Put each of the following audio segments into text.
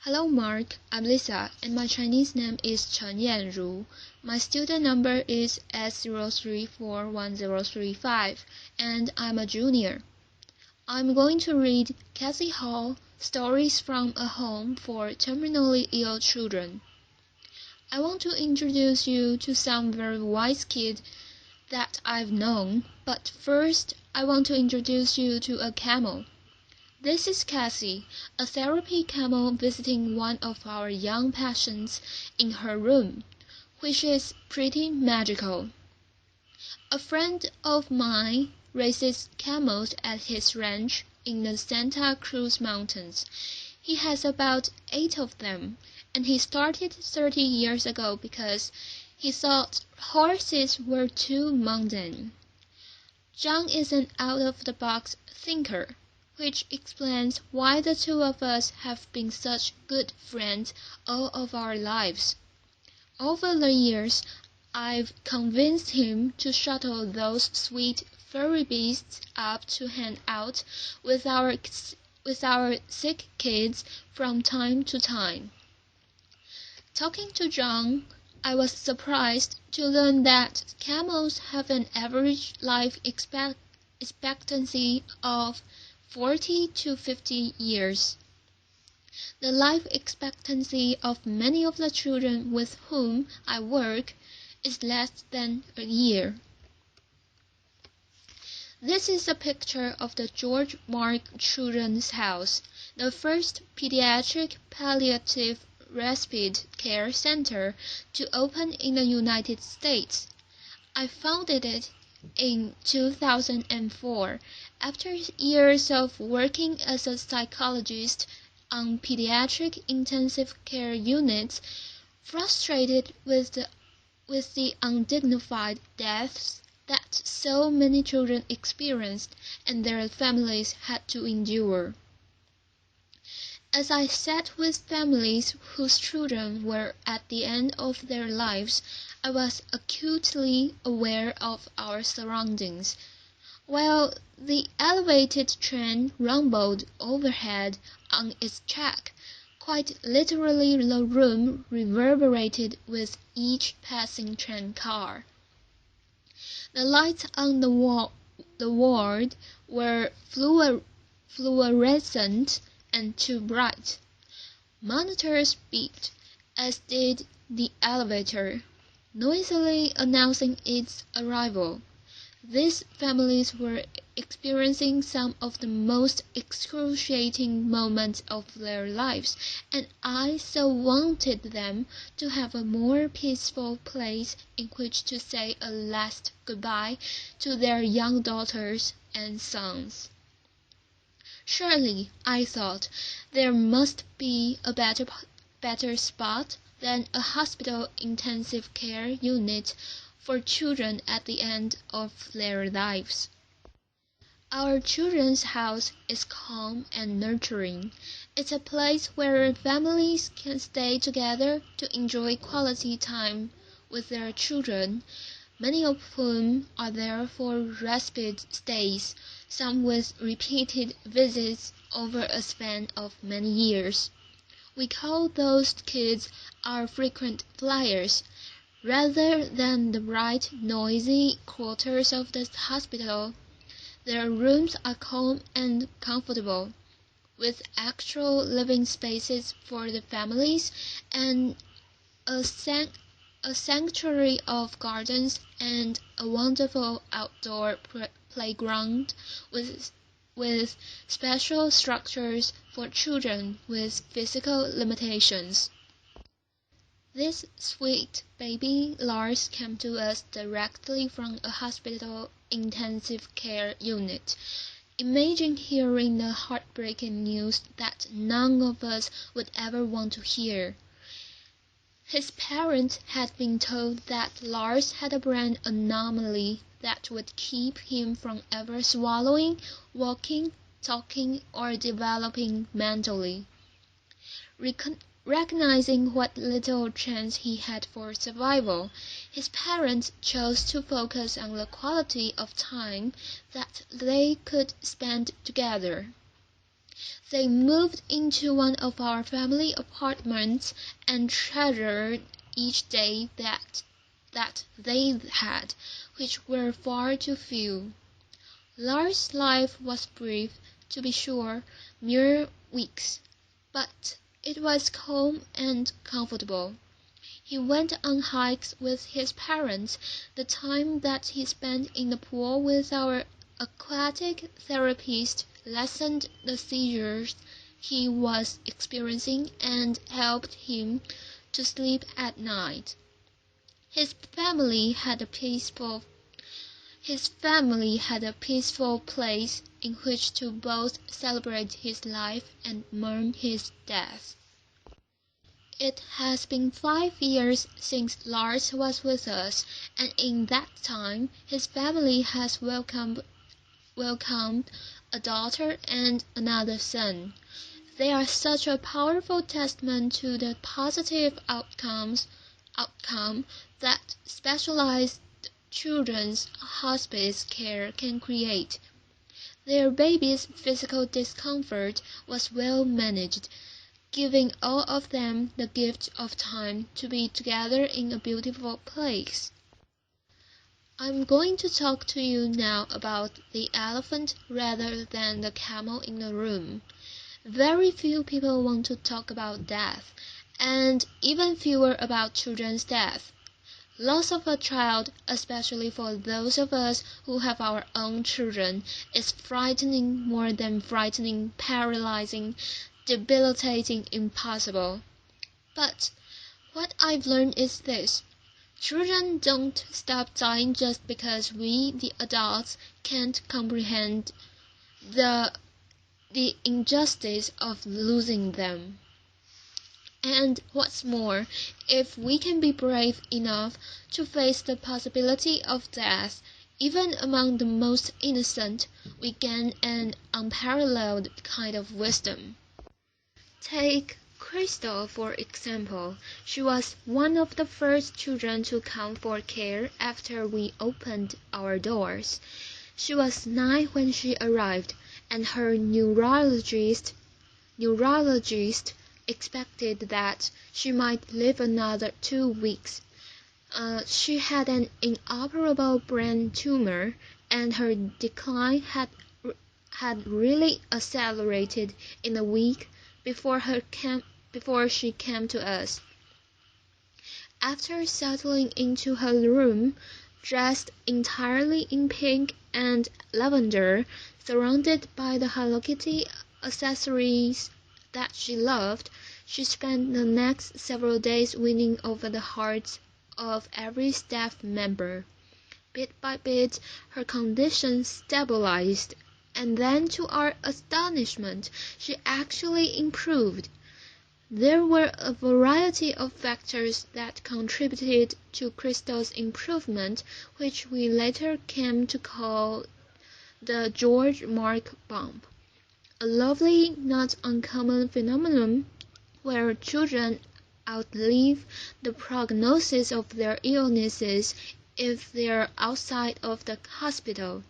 Hello Mark, I'm Lisa, and my Chinese name is Chen Yanru. My student number is S034135, and I'm a junior. I'm going to read Cassie Hall, Stories from a Home for Terminally Ill Children. I want to introduce you to some very wise kids that I've known, but first I want to introduce you to a camel. This is Cassie, a therapy camel visiting one of our young patients in her room, which is pretty magical. A friend of mine raises camels at his ranch in the Santa Cruz Mountains. He has about 8 of them, and he started 30 years ago because he thought horses were too mundane. John is an out-of-the-box thinker, which explains why the two of us have been such good friends all of our lives. Over the years, I've convinced him to shuttle those sweet furry beasts up to hang out with our sick kids from time to time. Talking to John, I was surprised to learn that camels have an average life expectancy of 40 to 50 years. The life expectancy of many of the children with whom I work is less than a year. This is a picture of the George Mark Children's House, the first pediatric palliative respite care center to open in the United States. I founded it in 2004 after years of working as a psychologist on pediatric intensive care units, frustrated with the undignified deaths that so many children experienced and their families had to endure. As I sat with families whose children were at the end of their lives, I was acutely aware of our surroundings. While the elevated train rumbled overhead on its track, quite literally the room reverberated with each passing train car. The lights on the ward were fluorescent and too bright. Monitors beeped, as did the elevator, noisily announcing its arrival. These families were experiencing some of the most excruciating moments of their lives, and I so wanted them to have a more peaceful place in which to say a last goodbye to their young daughters and sons. Surely, I thought, there must be a better spot than a hospital intensive care unit for children at the end of their lives. Our children's house is calm and nurturing. It's a place where families can stay together to enjoy quality time with their children, many of whom are there for respite stays, some with repeated visits over a span of many years. We call those kids our frequent flyers. Rather than the bright, noisy quarters of the hospital, their rooms are calm and comfortable, with actual living spaces for the families and a sanctuary of gardens and a wonderful outdoor playground with special structures for children with physical limitations. This sweet baby Lars came to us directly from a hospital intensive care unit. Imagine hearing the heartbreaking news that none of us would ever want to hear. His parents had been told that Lars had a brain anomaly that would keep him from ever swallowing, walking, talking, or developing mentally. Recognizing what little chance he had for survival, his parents chose to focus on the quality of time that they could spend together. They moved into one of our family apartments and treasured each day that they had, which were far too few. Lars' life was brief, to be sure, mere weeks, but it was calm and comfortable. He went on hikes with his parents. The time that he spent in the pool with our aquatic therapist lessened the seizures he was experiencing and helped him to sleep at night. His family had a peaceful place in which to both celebrate his life and mourn his death. It has been 5 years since Lars was with us, and in that time his family has welcomed a daughter and another son. They are such a powerful testament to the positive outcome that specialized children's hospice care can create. Their baby's physical discomfort was well managed, giving all of them the gift of time to be together in a beautiful place. I'm going to talk to you now about the elephant rather than the camel in the room. Very few people want to talk about death, and even fewer about children's death. Loss of a child, especially for those of us who have our own children, is frightening, more than frightening, paralyzing, debilitating, impossible. But what I've learned is this: children don't stop dying just because we, the adults, can't comprehend the injustice of losing them. And what's more, if we can be brave enough to face the possibility of death, even among the most innocent, we gain an unparalleled kind of wisdom. Take Crystal, for example. She was one of the first children to come for care after we opened our doors. She was 9 when she arrived, and her neurologist expected that she might live another 2 weeks. She had an inoperable brain tumor, and her decline had really accelerated in a week before she came to us. After settling into her room, dressed entirely in pink and lavender, surrounded by the Hello Kitty accessories that she loved, she spent the next several days winning over the hearts of every staff member. Bit by bit, her condition stabilized, and then to our astonishment, she actually improved. There were a variety of factors that contributed to Crystal's improvement, which we later came to call the George Mark bump, a lovely, not uncommon phenomenon where children outlive the prognosis of their illnesses if they're outside of the hospital.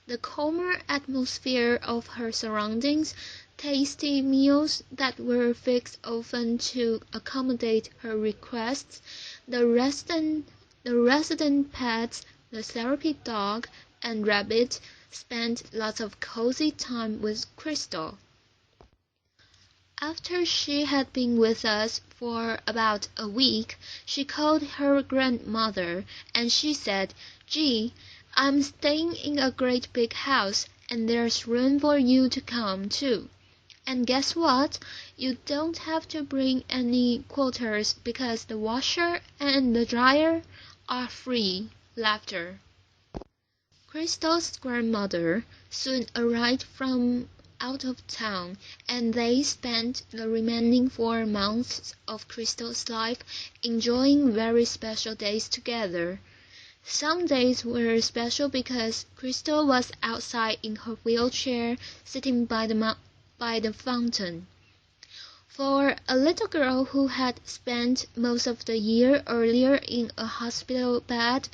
The calmer atmosphere of her surroundings, tasty meals that were fixed often to accommodate her requests, the resident pets, the therapy dog and rabbit, spent lots of cozy time with Crystal. After she had been with us for about a week, she called her grandmother, and she said, "Gee, I'm staying in a great big house, and there's room for you to come, too. And guess what? You don't have to bring any quarters because the washer and the dryer are free." Laughter. Crystal's grandmother soon arrived from out of town, and they spent the remaining 4 months of Crystal's life enjoying very special days together. Some days were special because Crystal was outside in her wheelchair, sitting by the fountain. For a little girl who had spent most of the year earlier in a hospital bed,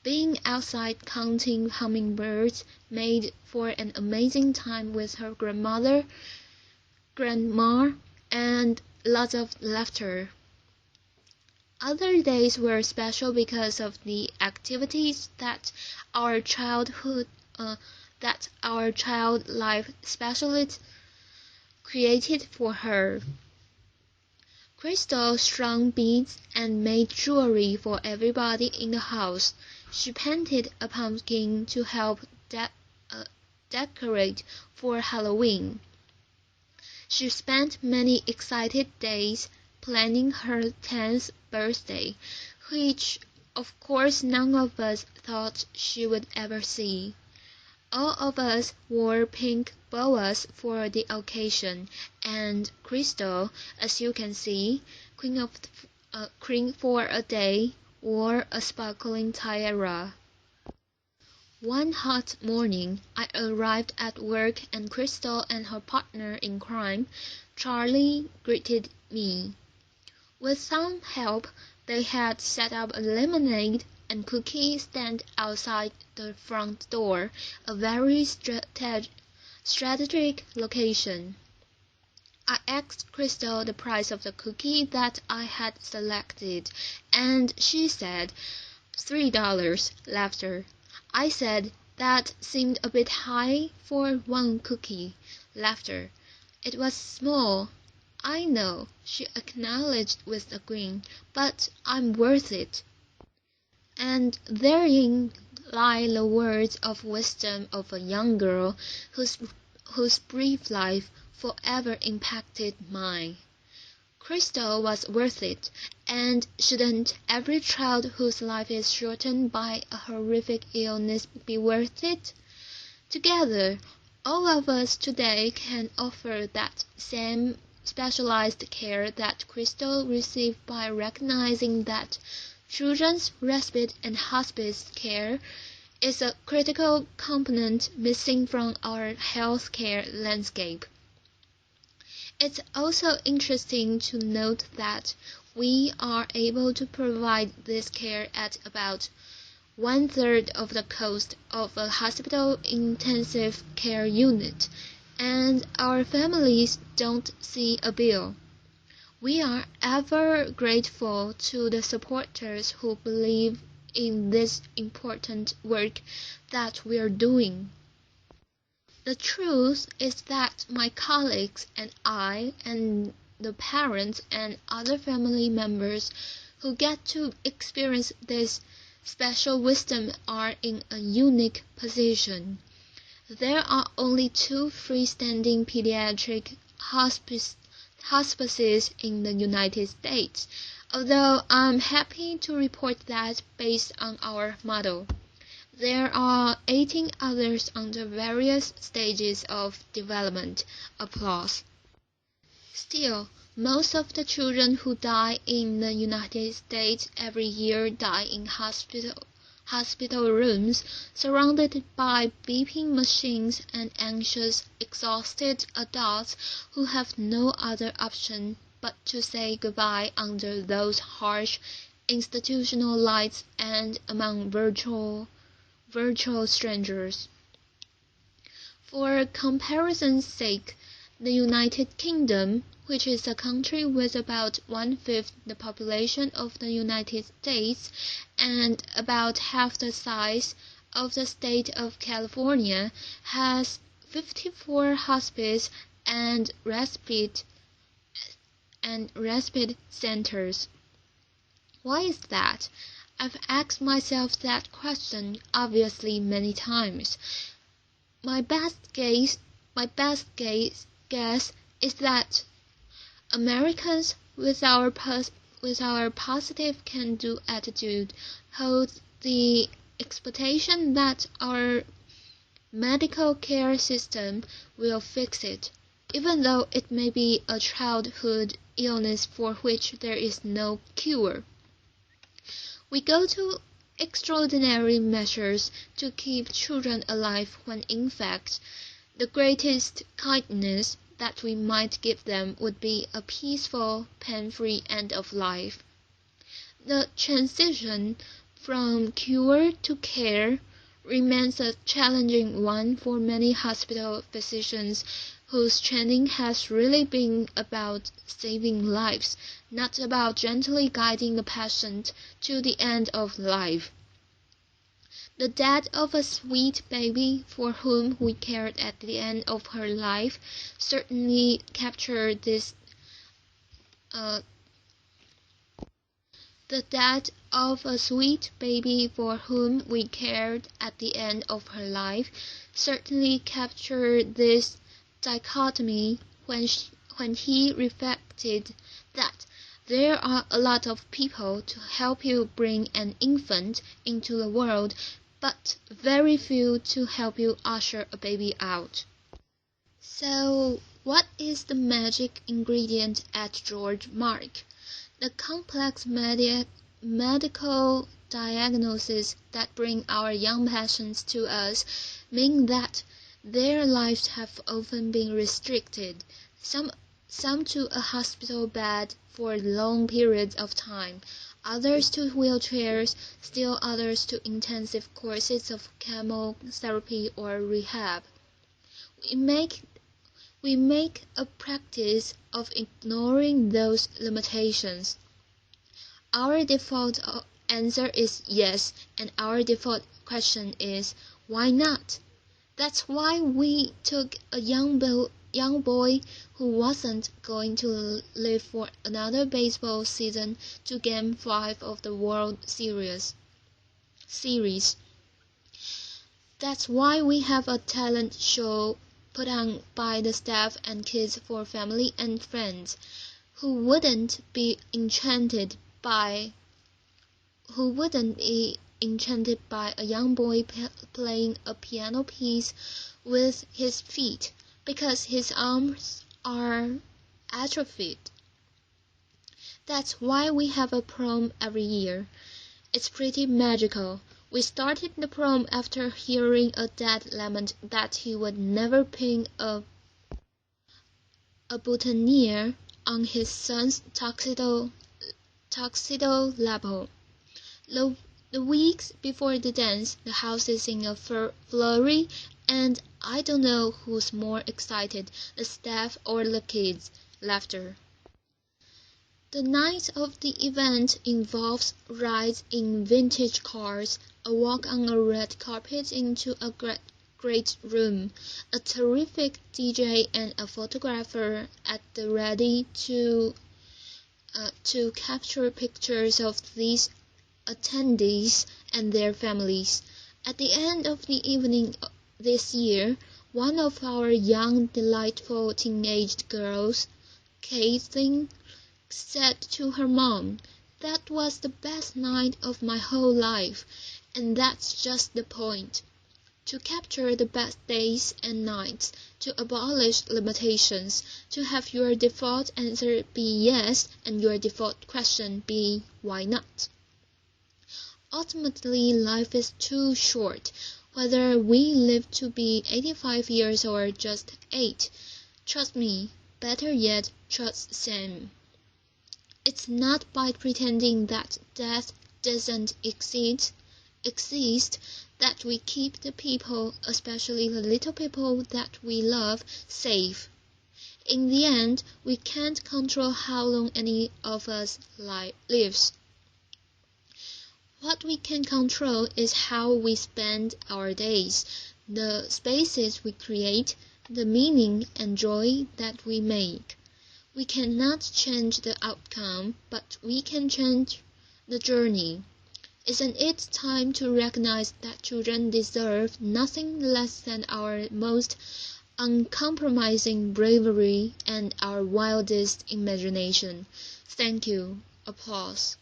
being outside counting hummingbirds made for an amazing time with her grandmother. grandma, and lots of laughter. Other days were special because of the activities that our child life specialist created for her. Crystal strung beads and made jewelry for everybody in the house. She painted a pumpkin to help decorate for Halloween. She spent many excited days planning her 10th birthday, which of course none of us thought she would ever see. All of us wore pink boas for the occasion, and Crystal, as you can see, queen for a day, wore a sparkling tiara. One hot morning I arrived at work and Crystal and her partner in crime, Charlie, greeted me. With some help, they had set up a lemonade and cookie stand outside the front door, a very strategic location. I asked Crystal the price of the cookie that I had selected, and she said $3. Laughter. I said that seemed a bit high for one cookie. Laughter. It was small. I know, she acknowledged with a grin, but I'm worth it. And therein lie the words of wisdom of a young girl whose brief life forever impacted mine. Crystal was worth it, and shouldn't every child whose life is shortened by a horrific illness be worth it? Together, all of us today can offer that same specialized care that Crystal received by recognizing that children's respite and hospice care is a critical component missing from our healthcare landscape. It's also interesting to note that we are able to provide this care at about 1/3 of the cost of a hospital intensive care unit, and our families don't see a bill. We are ever grateful to the supporters who believe in this important work that we are doing. The truth is that my colleagues and I and the parents and other family members who get to experience this special wisdom are in a unique position. There are only 2 freestanding pediatric hospices in the United States, although I'm happy to report that based on our model, there are 18 others under various stages of development. Applause. Still, most of the children who die in the United States every year die in hospital rooms, surrounded by beeping machines and anxious, exhausted adults who have no other option but to say goodbye under those harsh institutional lights and among virtual strangers. For comparison's sake, the United Kingdom, which is a country with about 1/5 the population of the United States and about half the size of the state of California, has 54 hospice and respite centers. Why is that? I've asked myself that question obviously many times. My best guess is that Americans, with our positive can-do attitude, hold the expectation that our medical care system will fix it, even though it may be a childhood illness for which there is no cure. We go to extraordinary measures to keep children alive when in fact the greatest kindness that we might give them would be a peaceful, pain-free end of life. The transition from cure to care remains a challenging one for many hospital physicians whose training has really been about saving lives, not about gently guiding the patient to the end of life. The death of a sweet baby for whom we cared at the end of her life certainly captured this The death of a sweet baby for whom we cared at the end of her life certainly captured this dichotomy when he reflected that there are a lot of people to help you bring an infant into the world, but very few to help you usher a baby out. So, what is the magic ingredient at George Mark? The complex medical diagnoses that bring our young patients to us mean that their lives have often been restricted, some to a hospital bed for long periods of time, others to wheelchairs, still others to intensive courses of chemotherapy or rehab. We make a practice of ignoring those limitations. Our default answer is yes, and our default question is, why not? That's why we took a young boy who wasn't going to live for another baseball season to Game 5 of the World Series. That's why we have a talent show put on by the staff and kids for family and friends. Who wouldn't be enchanted by a young boy playing a piano piece with his feet because his arms are atrophied? That's why we have a prom every year. It's pretty magical. We started the prom after hearing a dad lament that he would never pin a boutonniere on his son's tuxedo lapel. The weeks before the dance, the house is in a flurry, and I don't know who's more excited, the staff or the kids. Laughter. The night of the event involves rides in vintage cars, a walk on a red carpet into a great room, a terrific DJ and a photographer at the ready to capture pictures of these attendees and their families. At the end of the evening this year, one of our young, delightful teenage girls, Caitlin, said to her mom, "That was the best night of my whole life." And that's just the point. To capture the best days and nights, to abolish limitations, to have your default answer be yes and your default question be why not. Ultimately, life is too short, whether we live to be 85 years or just 8. Trust me, better yet, trust Sam. It's not by pretending that death doesn't exist that we keep the people, especially the little people that we love, safe. In the end, we can't control how long any of us lives. What we can control is how we spend our days, the spaces we create, the meaning and joy that we make. We cannot change the outcome, but we can change the journey. Isn't it time to recognize that children deserve nothing less than our most uncompromising bravery and our wildest imagination? Thank you. Applause.